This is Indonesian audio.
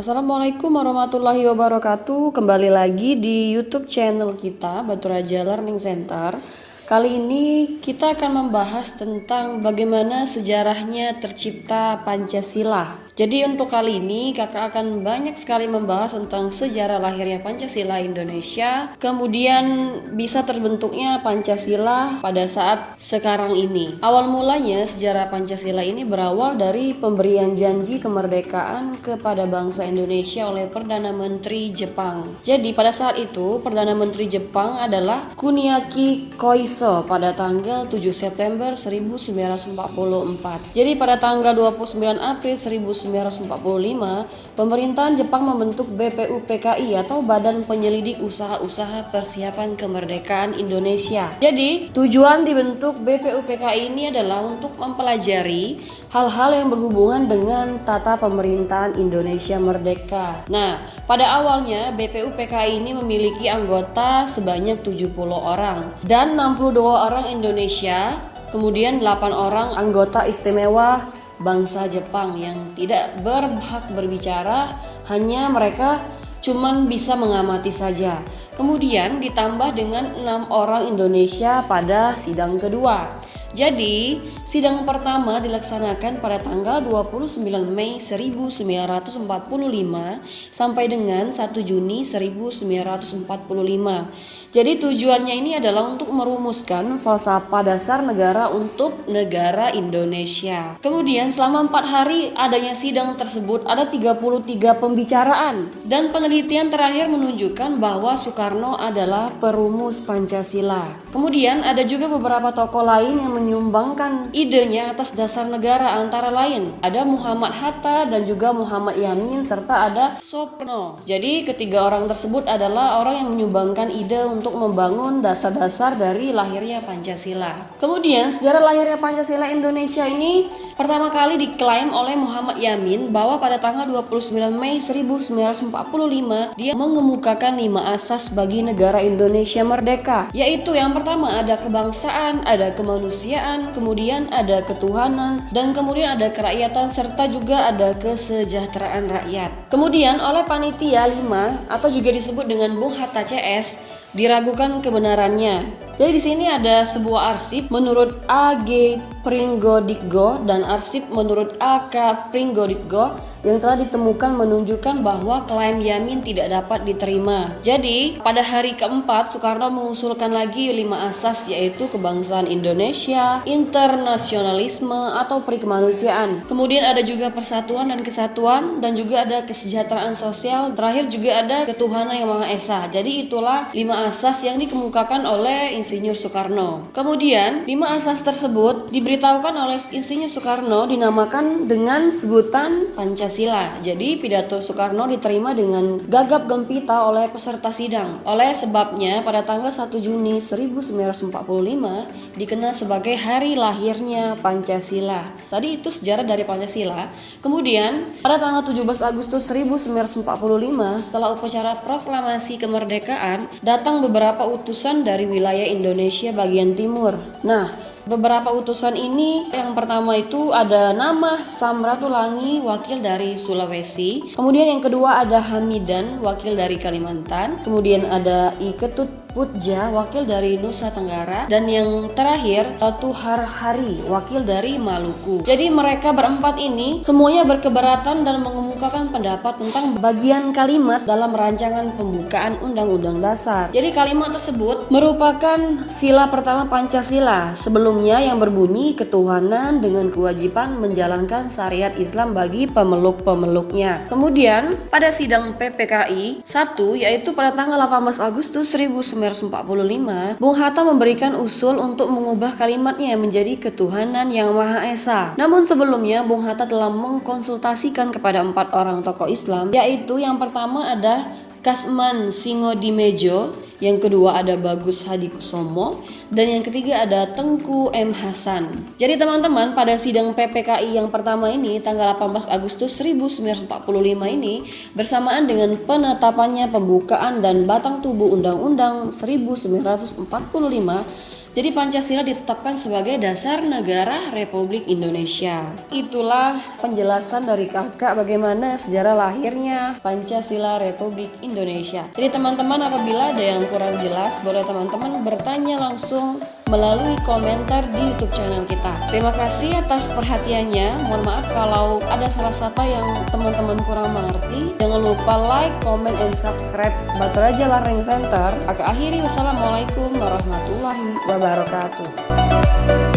Assalamualaikum warahmatullahi wabarakatuh. Kembali lagi di YouTube channel kita Batu Raja Learning Center. Kali ini kita akan membahas tentang bagaimana sejarahnya tercipta Pancasila. Jadi untuk kali ini kakak akan banyak sekali membahas tentang sejarah lahirnya Pancasila Indonesia, kemudian bisa terbentuknya Pancasila pada saat sekarang ini. Awal mulanya sejarah Pancasila ini berawal dari pemberian janji kemerdekaan kepada bangsa Indonesia oleh Perdana Menteri Jepang. Jadi pada saat itu Perdana Menteri Jepang adalah Kuniaki Koiso pada tanggal 7 September 1944. Jadi pada tanggal 29 April 1945, pemerintahan Jepang membentuk BPUPKI atau Badan Penyelidik Usaha-Usaha Persiapan Kemerdekaan Indonesia. Jadi, tujuan dibentuk BPUPKI ini adalah untuk mempelajari hal-hal yang berhubungan dengan tata pemerintahan Indonesia merdeka. Nah, pada awalnya BPUPKI ini memiliki anggota sebanyak 70 orang dan 62 orang Indonesia, kemudian 8 orang anggota istimewa bangsa Jepang yang tidak berhak berbicara, hanya mereka cuman bisa mengamati saja. Kemudian ditambah dengan 6 orang Indonesia pada sidang kedua. Jadi, sidang pertama dilaksanakan pada tanggal 29 Mei 1945 sampai dengan 1 Juni 1945. Jadi tujuannya ini adalah untuk merumuskan falsafah dasar negara untuk negara Indonesia. Kemudian selama 4 hari adanya sidang tersebut ada 33 pembicaraan dan penelitian terakhir menunjukkan bahwa Soekarno adalah perumus Pancasila. Kemudian ada juga beberapa tokoh lain yang menyumbangkan idenya atas dasar negara, antara lain ada Muhammad Hatta dan juga Muhammad Yamin serta ada Soekarno. Jadi ketiga orang tersebut adalah orang yang menyumbangkan ide untuk membangun dasar-dasar dari lahirnya Pancasila. Kemudian sejarah lahirnya Pancasila Indonesia ini pertama kali diklaim oleh Muhammad Yamin bahwa pada tanggal 29 Mei 1945 dia mengemukakan 5 asas bagi negara Indonesia merdeka, yaitu yang pertama ada kebangsaan, ada kemanusiaan, kemudian ada ketuhanan, dan kemudian ada kerakyatan serta juga ada kesejahteraan rakyat. Kemudian oleh panitia 5 atau juga disebut dengan Bung Hatta CS diragukan kebenarannya. Jadi di sini ada sebuah arsip menurut A.G. Pringgoditgo dan arsip menurut A.K. Pringgoditgo yang telah ditemukan menunjukkan bahwa klaim Yamin tidak dapat diterima. Jadi pada hari keempat Soekarno mengusulkan lagi 5 asas, yaitu kebangsaan Indonesia, internasionalisme atau perikemanusiaan. Kemudian ada juga persatuan dan kesatuan, dan juga ada kesejahteraan sosial. Terakhir juga ada ketuhanan yang Maha Esa. Jadi itulah 5 asas yang dikemukakan oleh Insinyur Soekarno. Kemudian 5 asas tersebut diberitahukan oleh Insinyur Soekarno dinamakan dengan sebutan Pancasila. Jadi pidato Soekarno diterima dengan gagap gempita oleh peserta sidang. Oleh sebabnya pada tanggal 1 Juni 1945 dikenal sebagai hari lahirnya Pancasila. Tadi itu sejarah dari Pancasila. Kemudian pada tanggal 17 Agustus 1945 setelah upacara proklamasi kemerdekaan datang beberapa utusan dari wilayah Indonesia bagian timur. Nah, beberapa utusan ini yang pertama itu ada nama Samratulangi, wakil dari Sulawesi. Kemudian yang kedua ada Hamidan, wakil dari Kalimantan. Kemudian ada I Ketut Putja, wakil dari Nusa Tenggara, dan yang terakhir Tuhar Hari, wakil dari Maluku. Jadi mereka berempat ini semuanya berkeberatan dan mengemukakan pendapat tentang bagian kalimat dalam rancangan pembukaan Undang-Undang Dasar. Jadi kalimat tersebut merupakan sila pertama Pancasila, sebelumnya yang berbunyi ketuhanan dengan kewajiban menjalankan syariat Islam bagi pemeluk-pemeluknya. Kemudian pada sidang PPKI 1, yaitu pada tanggal 18 Agustus 1945, Bung Hatta memberikan usul untuk mengubah kalimatnya menjadi ketuhanan yang Maha Esa. Namun sebelumnya Bung Hatta telah mengkonsultasikan kepada 4 orang tokoh Islam, yaitu yang pertama ada Kasman Singodimedjo, yang kedua ada Bagus Hadikusumo, dan yang ketiga ada Tengku M. Hasan. Jadi teman-teman, pada sidang PPKI yang pertama ini tanggal 18 Agustus 1945 ini bersamaan dengan penetapannya pembukaan dan batang tubuh Undang-Undang 1945, Jadi Pancasila ditetapkan sebagai dasar negara Republik Indonesia. Itulah penjelasan dari kakak bagaimana sejarah lahirnya Pancasila Republik Indonesia. Jadi teman-teman, apabila ada yang kurang jelas, boleh teman-teman bertanya langsung melalui komentar di YouTube channel kita. Terima kasih atas perhatiannya. Mohon maaf kalau ada salah satu yang teman-teman kurang mengerti. Jangan lupa like, comment, and subscribe Batu Raja Learning Center. Aku akhiri, wassalamualaikum warahmatullahi wabarakatuh.